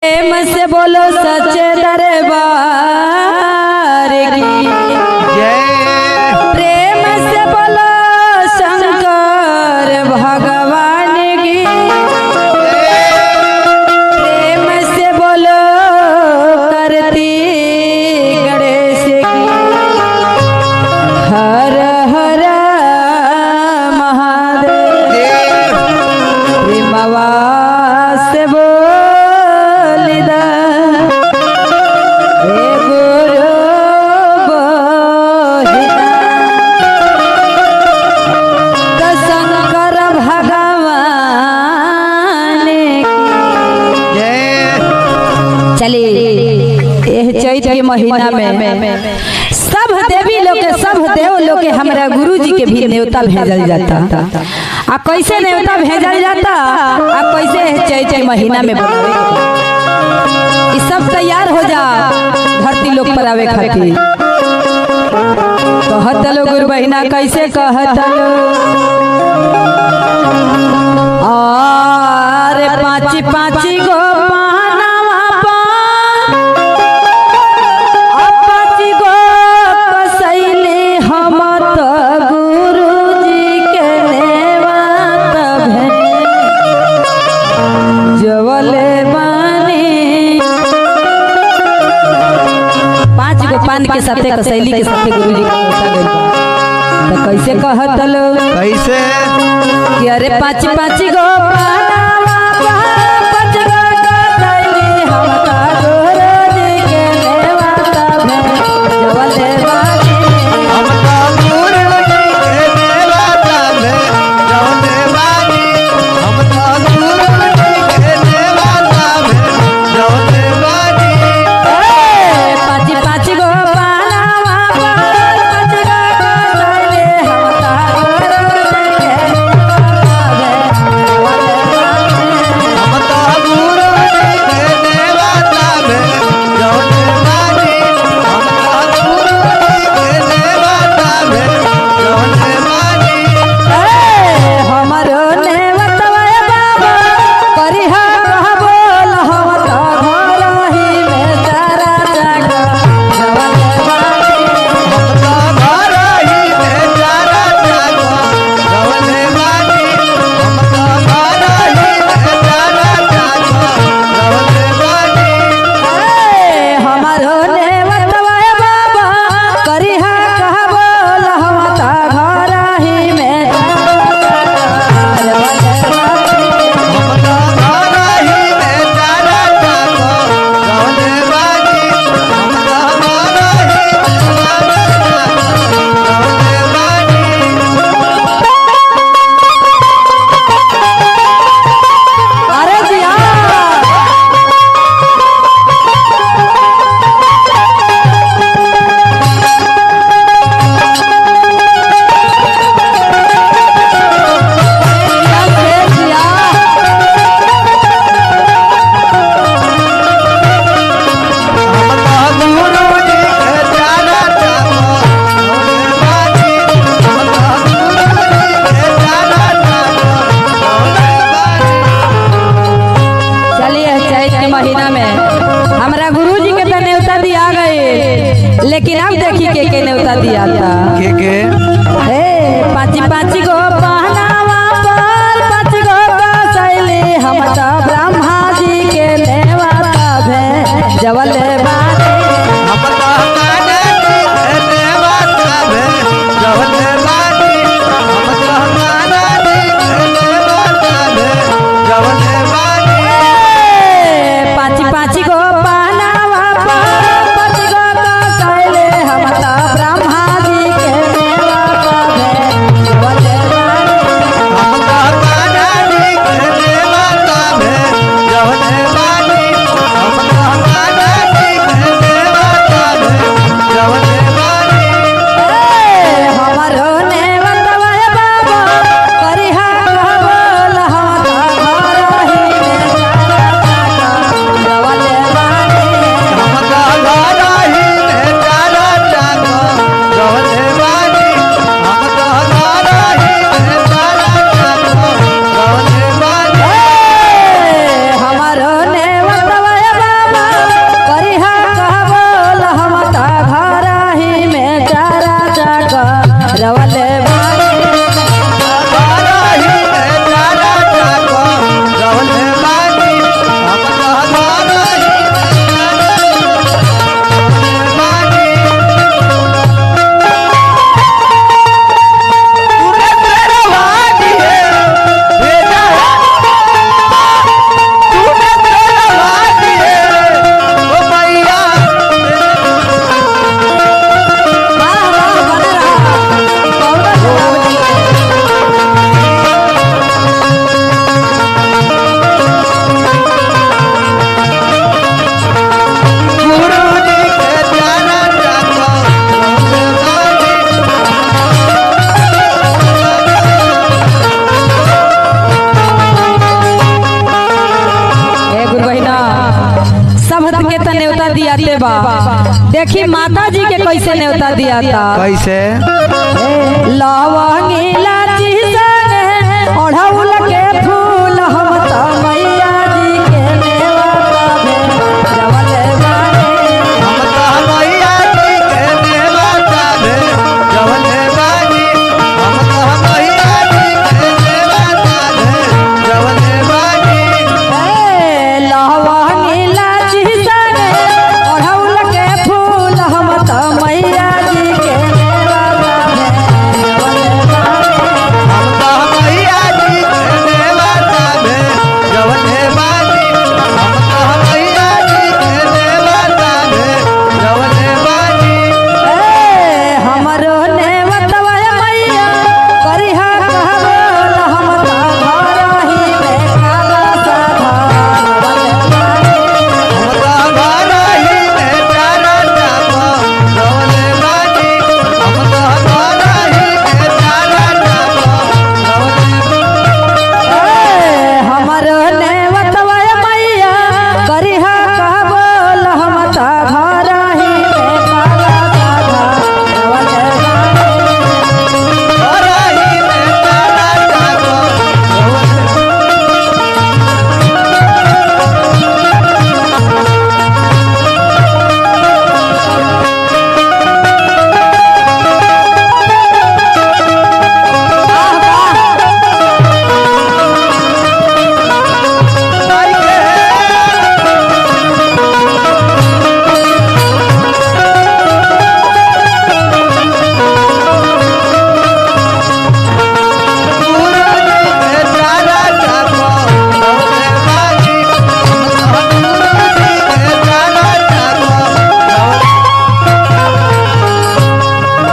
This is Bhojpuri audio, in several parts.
प्रेम से बोलो सच्चे दरबार की जय। प्रेम से बोलो शंकर भगवान की प्रेम से बोलो कार्तिक गणेश की हर हर महादेव। प्रेमवा से चैत के महीना में सब देवी लोग के सब देव लोग के हमारा गुरु जी के भी न्योता भेजल जाता। आ कैसे न्योता भेजल जाता आ कैसे चैत के महीना में बुलावे सब तैयार हो जा धरती लोग पर आवे खातिर। कहत लो गुरु बहिना कैसे कहत लो अरे पाँची पाँची गो पान के साथे कसैली के साथे गुरु जी का तो कैसे कहत लो कैसे कि अरे पाँच पाँच गो पानावा पाँच गो कसैली हम का गुरु जी के नेवाता में जवले बानी हम का गुरु जी के नेवाता में जवले बानी हम का गुरु जी के नेवाता में जवले बानी। पाँच पाँच गो लेकिन अब देखी के न्योता दिया था के पाँच पाँच गो पहनावा पर पाँच गो कसैली हम तो ब्रह्मा जी के नेवाता भे जवले बानी हम तो कान्हा जी के नेवाता भे जवले बानी हम तो कान्हा जी के नेवाता भे जवले बानी। पाँच पाँच गो पहनावा पर पाँच गो कसैली हम तो ब्रह्मा जी के नेवाता भे जवले सब के त न्योता दियाते बा। देखी माता जी के कैसे न्योता दियाता। कैसे? लवंगी इलायची संगे ओढ़ौल के फूल हम त मैया जी के नेवता भेजवले बानी। हम तो मैया जी के नेवता भेजवले बानी। हम तो मैया जी के नेवता भेजवले बानी। लवंगी इलायची संगे ओढ़ौल के फूल हम त मैया जी के नेवता भेजवले बानी। हम तो मैया जी के नेवता भेजवले बानी। हम तो मैया जी के नेवता भेजवले बानी। हमरो नेवतवा मैया करिहा कहबोल हम त घरही में काला साधावले बानी। हम तो घरही में चारा चापा रवले बानी। हम तो घरही में चारा चापा रवले। हमरो नेवतवा मैया करिहा कहबोल हम त घरही में काला साधावले बानी। घरही में चारा चापा रवले।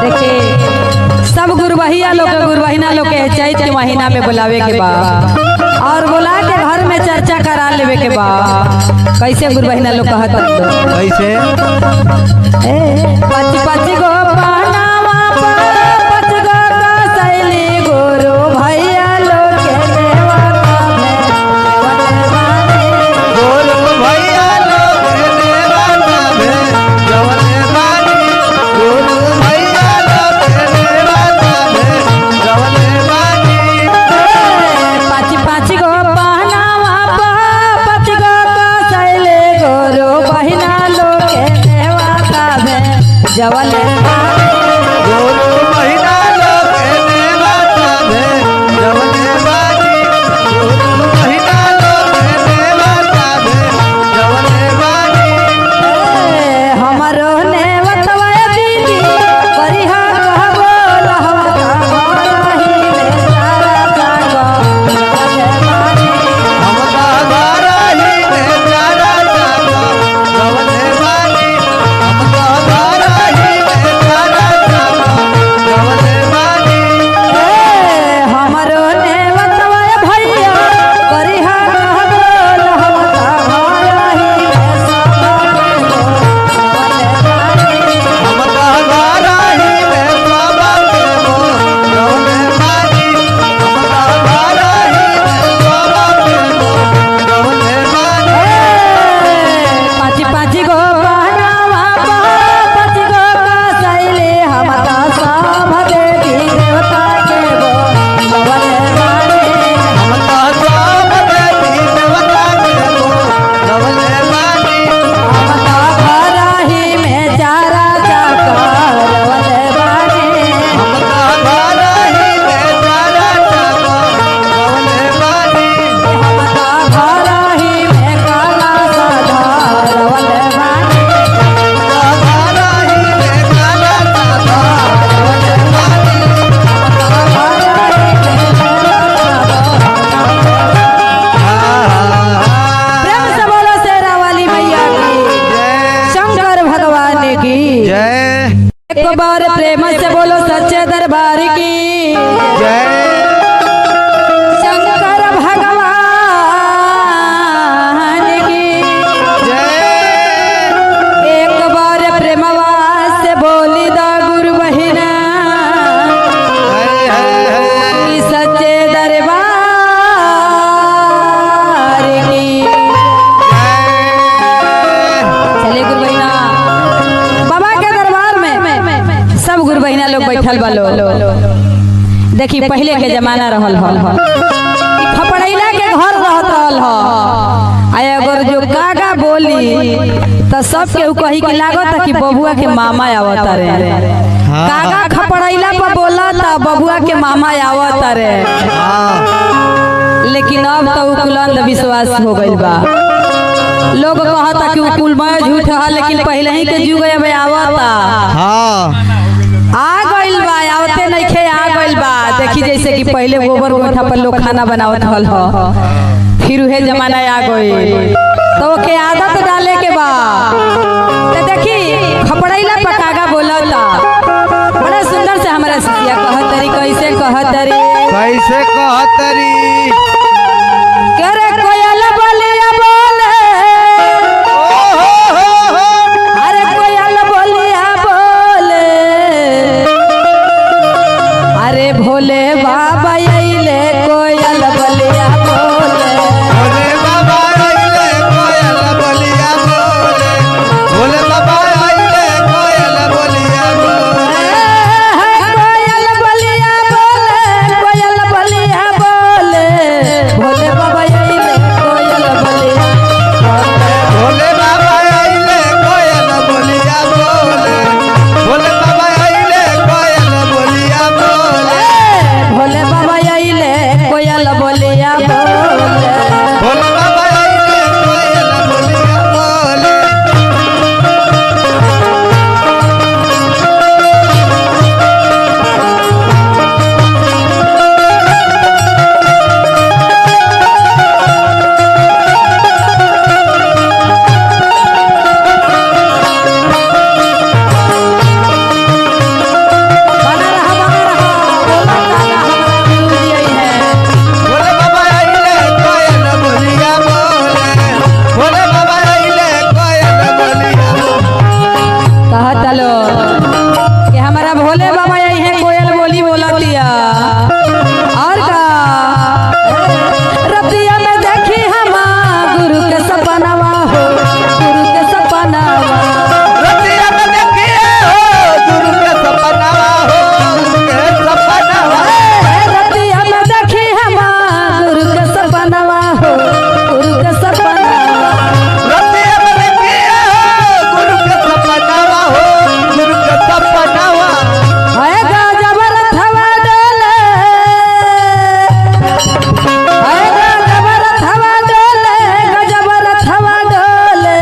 देखिए सब गुरुवहिया लोग गुरुवहिना लोग के चैत के महीना में बुलावे के बा और बुला के घर में चर्चा करा लेवे के बा। कैसे गुरुवहिना लोग कहत कैसे? पच पच गो पानावा पर पच गो कसैली गुरु भैया लोग के नेवता भेजवले बानी। बोलो भैया लोग नेवता भेजवले बानी। बोलो भैया लोग नेवता भेजवले बानी। पाँच पाँच गो पहनावा पच गो कसैली गुरु बहिना लोग के नेवता भेजवले बानी। बोलो महीना लोग नेवता भेजवले बानी। बोलो महीना लोग नेवता भेजवले बानी। हमरो नेवतवा दीदी करिहा कहबोल हम त घरही में चारा जागवले बानी। हम तो घरही में चारा चापा रवले बानी। हम तो घरही में चारा चापा रवले बानी। हमरो नेवतवा भैया करिहा कहबोल हम त घरही में सबके बोलवले बानी। हम तो घरही में बाबा के बोलवले बानी। हम तो घरही में बाबा के बोलवले बानी। पाँच पाँच गो पहनावा पच गो कसैली हम त सब देवी देवता के बोलवले बानी। हम तो सब देवी देवता के बोलवले बानी। हम त घरही में चारा चकरवले बानी। हम तो घरही में चारा चापा रवले बानी। हम त घरही में काला साधावले बानी। घरही में काला चापा रवले बानी। प्रेम से बोलो शेरा वाली मैया की, जय शंकर भगवान की। जय एक बार प्रेम से बोलो सच्चे दरबार की। जय शंकर भगवान की। जय। एक बार प्रेमवा से बोली दा गुरु बहिना कि सच्चे दरबार की। बैठल बा देखी पहले के जमाना रहल खपड़ैला के घर रहत रहल अगर जो कागा बोली तो सब केहू कही कि लागत कि बबुआ के मामा आवत रे। कागा खपड़ैला पर बोला था बबुआ के मामा आवत रे। लेकिन अब तो कुल अंधविश्वास हो गइल बा। लोग कहता कि कुल में झूठ है, लेकिन पहले ही के जुग में आवता आ गइल बा। आवते नइखे आ गइल बा। देखी जैसे कि पहले गोबर गोइठा पर लोग खाना बनावत हल फिर उहे जमाना आ गई तो के आदत डाले के बा। तो देखी खपड़ैला पर कागा बोलता बड़ा सुंदर से हमारा सिया कहतरी कैसे कहतरी करे कोयल बोलिया बोले अरे कोयल बोलिया बोले अरे भोले बाबा अइले कोयल बोलिया बोले भोले बाबा अइले कोयल बोलिया बोले भोले बाबा अइले कोयल बोलिया बोले कोयल बोलिया बोले कोयल बोलिया बोले भोले बाबा अइले कोयल बोलिया भोले बाबा अइले कोयल बोलिया बोले भोले बाबा अइले कोयल बोलिया बोले भोले बाबा अइले कोयल बोलिया बोले भोले बाबा अइले कोयल बोलिया बोले बना रहा बोला कागा हमारा गुरु जी आई है। भोले बाबा अइले कोयल बोलिया बोले भोले बाबा अइले कोयल बोलिया बोले कहत लो कि हमारा भोले बाबा आई है कोयल बोली बोला दिया और का रतिया में देखी हम गुरु के सपनावा हो गुरु के सपनावा रतिया में देखिए हो गुरु के सपनावा हो गुरु के सपनावा रतिया में देखी हम गुरु के सपनावा हो गुरु के सपनावा रतिया में देखिए हो गुरु के सपनावा हो गुरु के सपनावा है गजब रथवा डोले है गजब रथवा डोले गजब रथवा डोले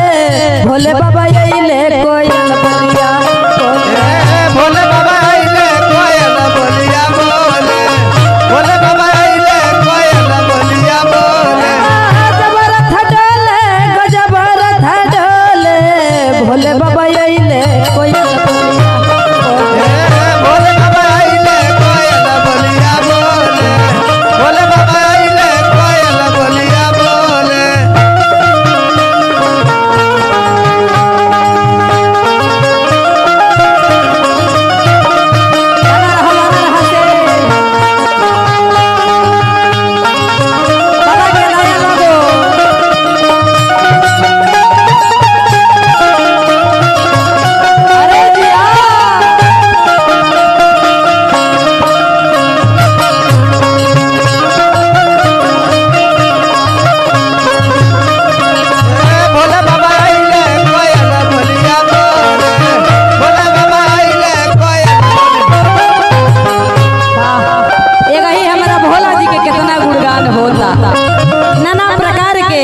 भोले बाबा अइले कोयल बोलिया बोले भोले बाबा अइले कोयल बोलिया बोले भोले बाबा अइले कोयल बोलिया बोले गजब रथ डोले गजब रथ डोले भोले बाबा अइले कोयल बोलिया बोले भोले बाबा अइले कोयल बोलिया बोले भोले बाबा अइले कोयल बोलिया बोले भोले बाबा अइले कोयल बोलिया बोले भोले बाबा अइले कोयल एक ही हमारा भोला जी के कितना गुणगान होता नाना प्रकार के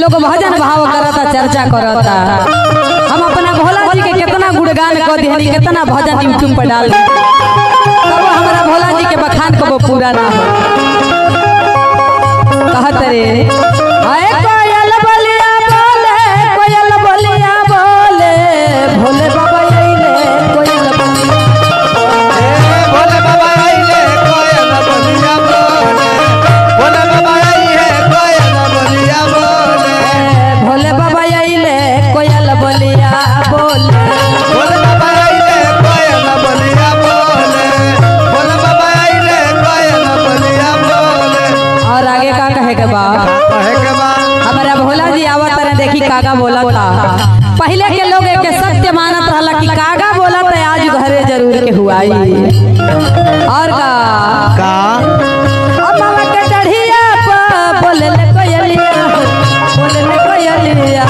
लोग भजन भाव करता चर्चा करता। हम अपना भोला जी के कितना गुणगान कर दिहनी कितना भजन यूट्यूब पर डाल दी तब हमारा भोला जी के बखान को वो पूरा ना हो। कहत रे हाय कोयल बोलिया बोले कोयल बोलिया बोले भोले बाबा अइले कोयल बोलिया भोले बाबा अइले कोयल बोलिया बोले भोले बाबा अइले कोयल बोलिया बोले भोले बाबा अइले कोयल बोलिया बोले भोले बाबा अइले कोयल बोलिया बोले भोले बाबा अइले कोयल बोलिया बोले और आगे का कहे के बा कहे के बा अब कागा बोला था। पहले के लोग एक सत्य मानत रहला कि कागा बोला था आज घरे जरूर के हुआ और का अम्मा के डढ़िया पर बोले ले कोयलिया बोले ले कोयलिया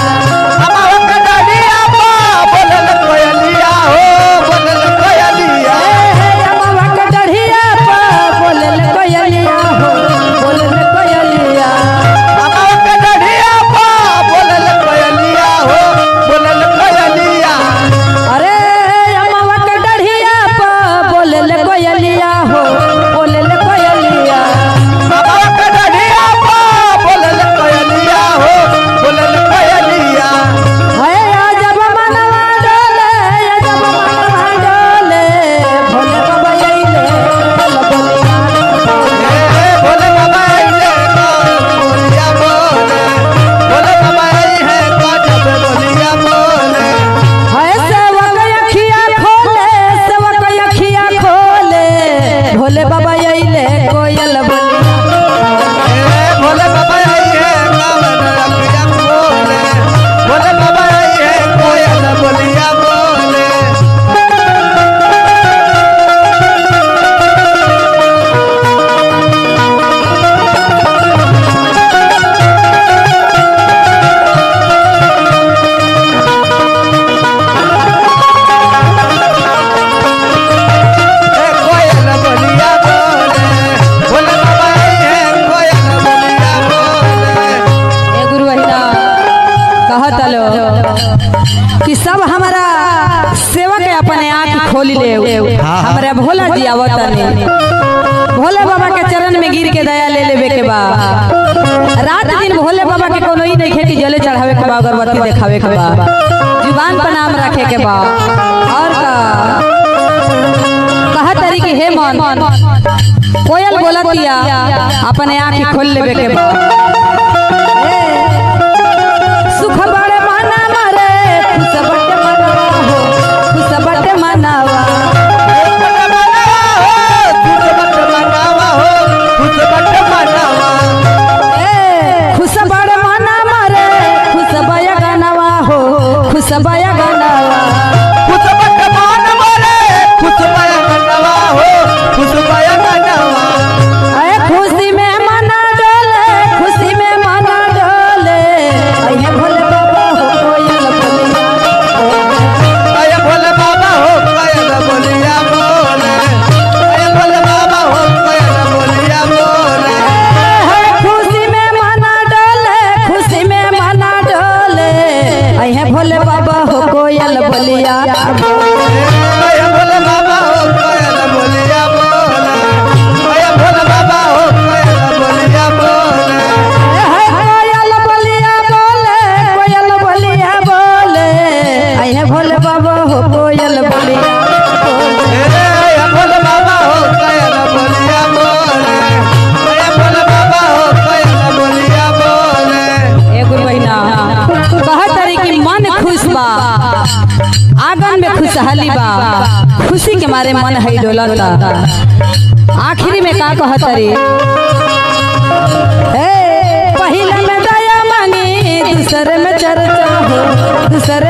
अम्मा के डढ़िया पर बोले ले कोयलिया हो बोले ले कोयलिया अम्मा के डढ़िया पर बोले ले कोयलिया हो बोले ले कोयलिया अम्मा के डढ़िया पर बोले ले कोयलिया हो बोले ले कोयलिया अरे अम्मा के डढ़िया पर बोले ले कोयलिया हो बोले ले कोयलिया अम्मा के डढ़िया पर बोले ले कोयलिया हो बोले ले कोयलिया है जब मनवा डोले जब मनवा डोले भोले बाबा आइले भोले बाबा आइले बोलिया बोले भोले बाबा आई है काजब बोलिया बोले है सेवक अखिया खोले सेवक अखिया खोले भोले बाबा आइले कोयल बोलिया भोले बाबा आई है कावन रखिया बोले भोले बाबा आई है कोयल बोलिया बोले कोयल बोलिया बोले भोले बाबा आई है कोयल बोलिया बोले ए गुरु बहिना कहत लो कि सब हमारा सेवक अपने आँख खोल ले हाँ। हमारा भोला जी आवतने भोले बाबा के चरण में गिर के दया ले लेवे के बा रात दिन भोले बाबा के कोनो ही नहीं खेती जले चढ़ावे के बा अगरबत्ती देखावे के बा जुबान पर नाम रखे के बा और का कहा तरी कि हे मन कोयल बोलतिया अपने आँख खोल लेवे के बा सुख बड़े माना मारे खुश बटे मनावा हो खुश बटे मनावा खुश बड़े माना मारे खुश बया गनवा हो खुश बया गनवा खुशी में मना डोले खुशी में मना डोले अये भोले बाबा हो कोयल खुशी में मना डोले खुशी में मना डोले अये भोले बाबा हो कोयल बोलिया कोयल बोलिया बोले कोयल बोलिया बोले अये भोले बाबा हो कोयल बोलिया ए गुरु बहिना कहत तरी कि मन खुश बा आंगन में खुशहाली बा खुशी के मारे मन है डोलता आखिरी में का कहत तरी पहले में दया मांगी दूसरे में चर्चा हो दूसरे